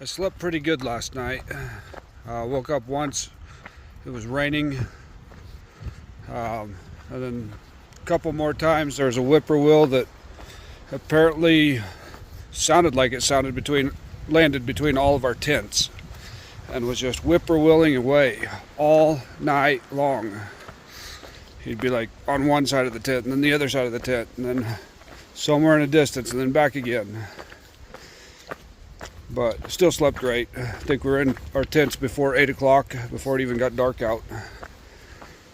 I slept pretty good last night. Woke up once, it was raining, and then a couple more times there was a whippoorwill that apparently sounded like it landed between all of our tents and was just whippoorwilling away all night long. He'd be like on one side of the tent and then the other side of the tent and then somewhere in the distance and then back again. But still slept great. I think we were in our tents before 8 o'clock, before it even got dark out.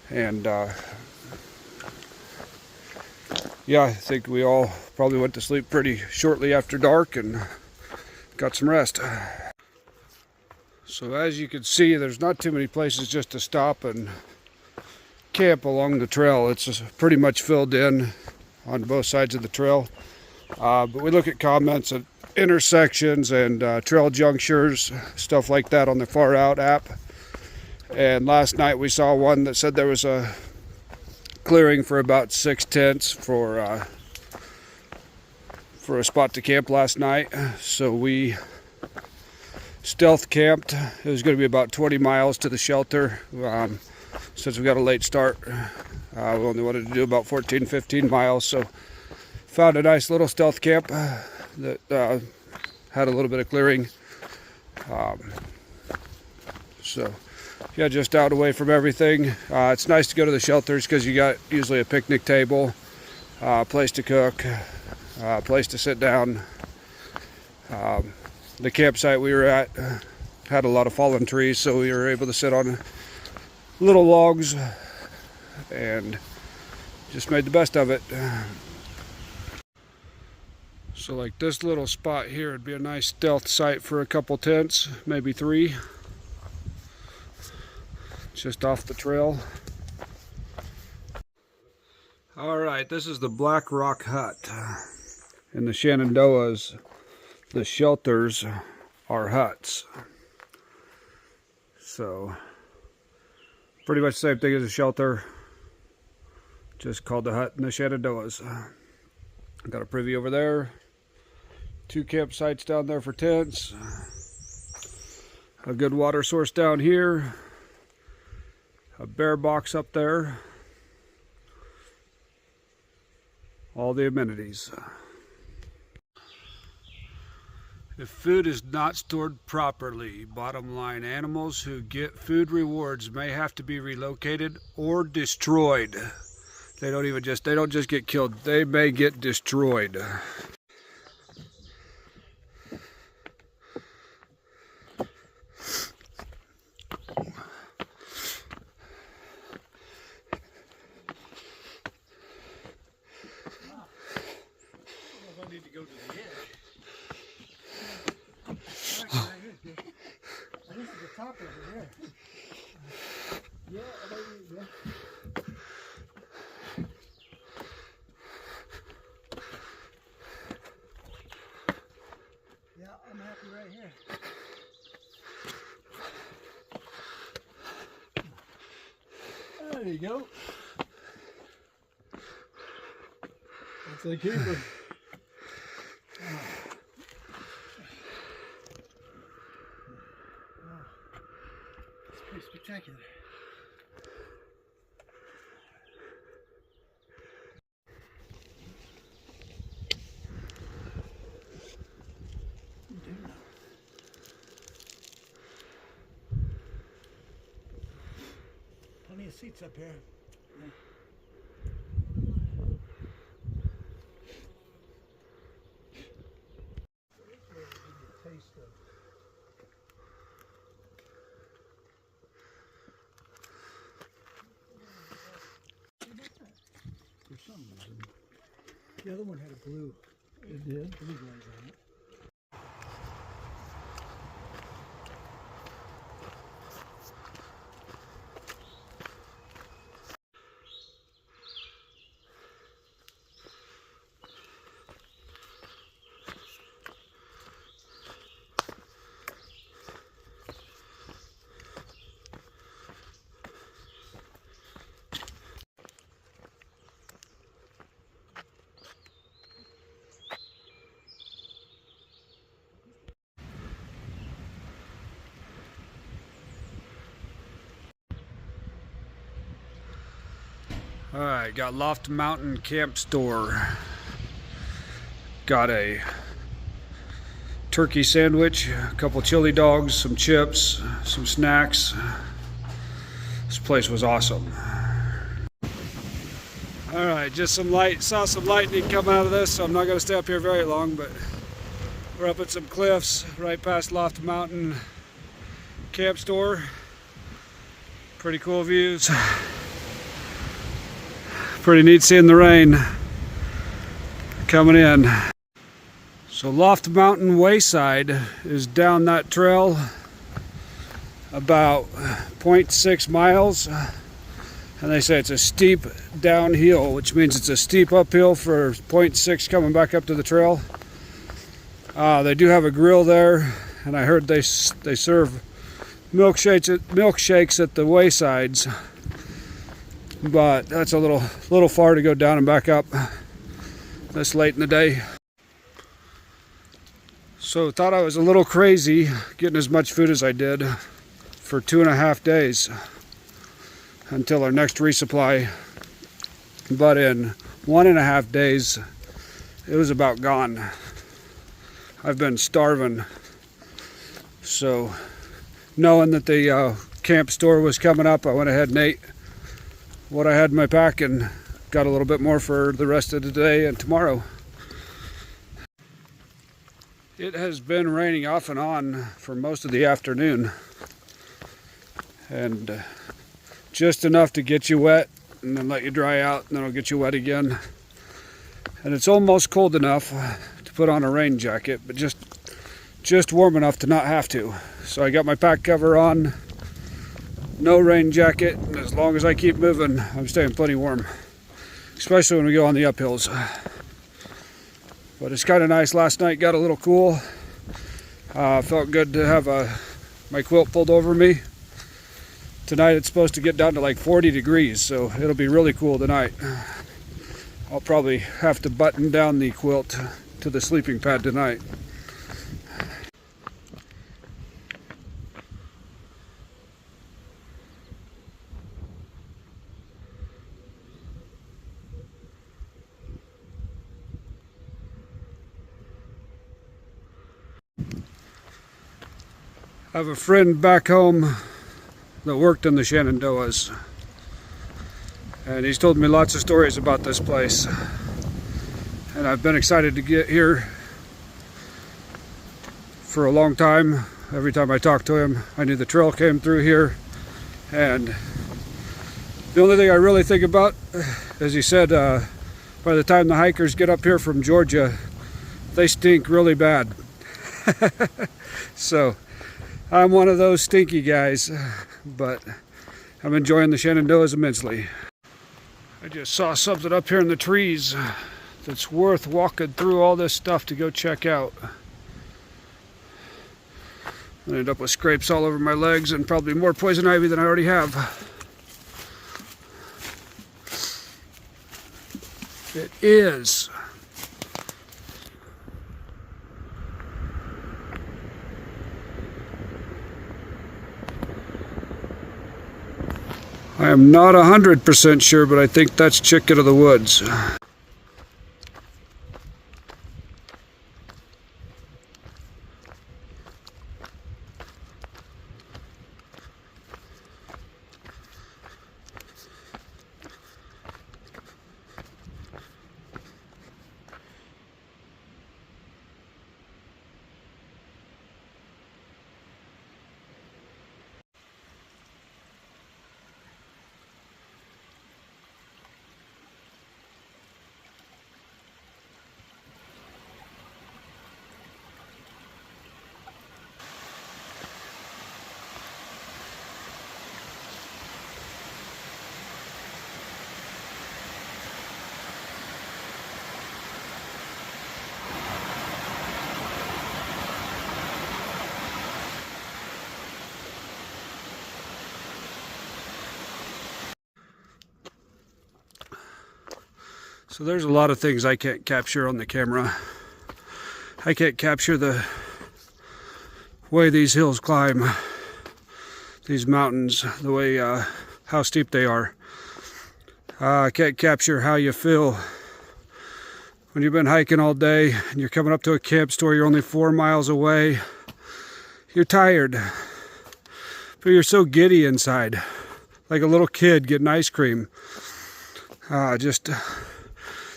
And yeah, I think we all probably went to sleep pretty shortly after dark and got some rest. So as you can see, there's not too many places just to stop and camp along the trail. It's just pretty much filled in on both sides of the trail. But we look at comments at intersections and trail junctures, stuff like that on the Far Out app. And last night we saw one that said there was a clearing for about 6 tents for a spot to camp last night. So we stealth camped. It was going to be about 20 miles to the shelter. Since we got a late start, we only wanted to do about 14-15 miles, so found a nice little stealth camp that had a little bit of clearing. So yeah, just out away from everything. It's nice to go to the shelters because you got usually a picnic table, place to cook, place to sit down. The campsite we were at had a lot of fallen trees, so we were able to sit on little logs and just made the best of it. So like this little spot here would be a nice stealth site for a couple tents, maybe 3, just off the trail. All right, this is the Black Rock Hut. In the Shenandoahs, the shelters are huts. So pretty much the same thing as a shelter, just called the hut in the Shenandoahs. Got a privy over there, 2 campsites down there for tents, a good water source down here, a bear box up there, all the amenities. If food is not stored properly, bottom line, animals who get food rewards may have to be relocated or destroyed. They don't just get killed, they may get destroyed. I need to go to the edge. This is the top over here. Yeah, yeah. Yeah, I'm happy right here. There you go. That's a keeper. It's pretty spectacular. Plenty of seats up here. Yeah. For some reason. The other one had a blue. It did? Blue glaze on it. Alright, got Loft Mountain Camp Store. Got a turkey sandwich, a couple chili dogs, some chips, some snacks. This place was awesome. Alright, just some light, saw some lightning come out of this, so I'm not going to stay up here very long, but we're up at some cliffs right past Loft Mountain Camp Store. Pretty cool views. Pretty neat seeing the rain coming in. So Loft Mountain Wayside is down that trail about 0.6 miles. And they say it's a steep downhill, which means it's a steep uphill for 0.6 coming back up to the trail. They do have a grill there, and I heard they serve milkshakes at the waysides. But that's a little far to go down and back up this late in the day. So thought I was a little crazy getting as much food as I did for 2.5 days until our next resupply. But in 1.5 days, it was about gone. I've been starving. So knowing that the camp store was coming up, I went ahead and ate what I had in my pack and got a little bit more for the rest of the day and tomorrow. It has been raining off and on for most of the afternoon, and just enough to get you wet and then let you dry out, and then it'll get you wet again. And it's almost cold enough to put on a rain jacket, but just warm enough to not have to. So I got my pack cover on, no rain jacket, and as long as I keep moving, I'm staying plenty warm, especially when we go on the uphills. But it's kind of nice. Last night got a little cool. Felt good to have my quilt pulled over me. Tonight it's supposed to get down to like 40 degrees, so it'll be really cool tonight. I'll probably have to button down the quilt to the sleeping pad tonight. I have a friend back home that worked in the Shenandoahs, and he's told me lots of stories about this place, and I've been excited to get here for a long time. Every time I talked to him, I knew the trail came through here, and the only thing I really think about, as he said, by the time the hikers get up here from Georgia, they stink really bad. So I'm one of those stinky guys, but I'm enjoying the Shenandoahs immensely. I just saw something up here in the trees that's worth walking through all this stuff to go check out. I ended up with scrapes all over my legs and probably more poison ivy than I already have. It is. I am not 100% sure, but I think that's Chicken of the Woods. So there's a lot of things I can't capture on the camera. I can't capture the way these hills climb, these mountains, the way how steep they are. I can't capture how you feel when you've been hiking all day and you're coming up to a camp store, you're only 4 miles away. You're tired, but you're so giddy inside, like a little kid getting ice cream. Just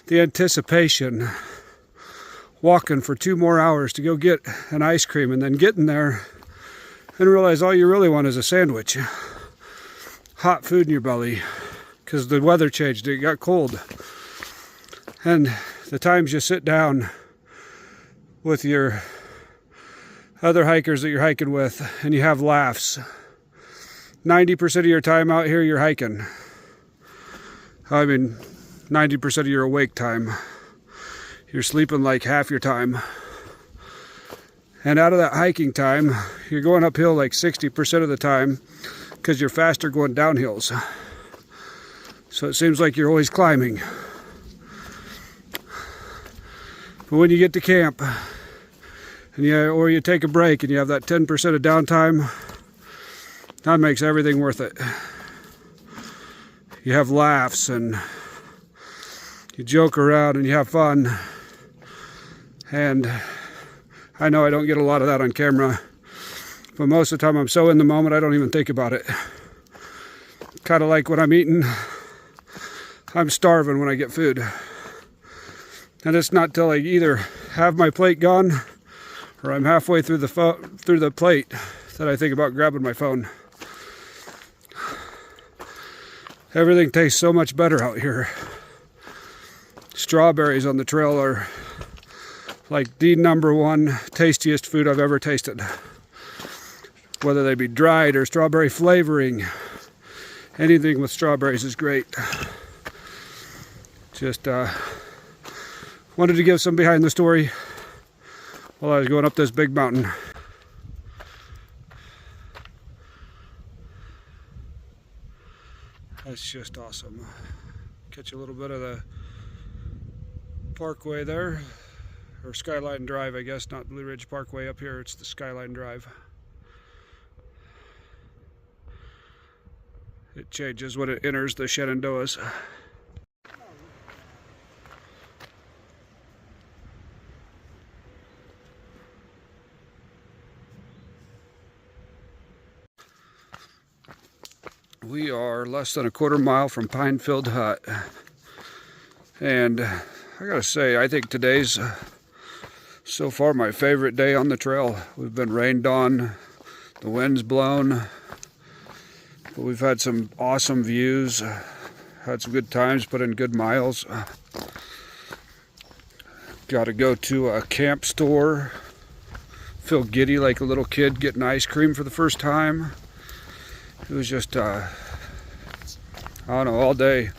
the anticipation, walking for 2 more hours to go get an ice cream, and then getting there and realize all you really want is a sandwich. Hot food in your belly because the weather changed, it got cold. And the times you sit down with your other hikers that you're hiking with and you have laughs. 90% of your time out here you're hiking. I mean, 90% of your awake time. You're sleeping like half your time. And out of that hiking time, you're going uphill like 60% of the time because you're faster going downhills. So it seems like you're always climbing. But when you get to camp, or you take a break and you have that 10% of downtime, that makes everything worth it. You have laughs and you joke around and you have fun. And I know I don't get a lot of that on camera, but most of the time I'm so in the moment I don't even think about it. Kind of like when I'm eating, I'm starving when I get food. And it's not till I either have my plate gone or I'm halfway through the plate that I think about grabbing my phone. Everything tastes so much better out here. Strawberries on the trail are like the #1 tastiest food I've ever tasted. Whether they be dried or strawberry flavoring, anything with strawberries is great. Just wanted to give some behind the story while I was going up this big mountain. That's just awesome. Catch a little bit of the parkway there, or Skyline Drive, I guess, not Blue Ridge Parkway up here, it's the Skyline Drive. It changes when it enters the Shenandoahs. We are less than a quarter mile from Pinefield Hut, and I gotta say, I think today's so far my favorite day on the trail. We've been rained on, the wind's blown, but we've had some awesome views, had some good times, put in good miles. Got to go to a camp store, feel giddy like a little kid getting ice cream for the first time. It was just, I don't know, all day.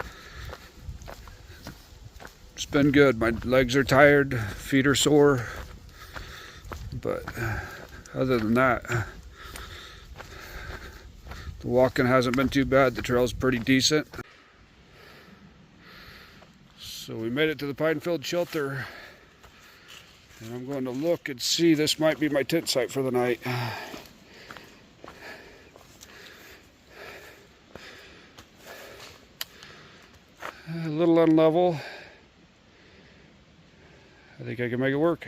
It's been good. My legs are tired, feet are sore, but other than that, the walking hasn't been too bad. The trail's pretty decent. So we made it to the Pinefield shelter, and I'm going to look and see. This might be my tent site for the night. A little unlevel. I think I can make it work.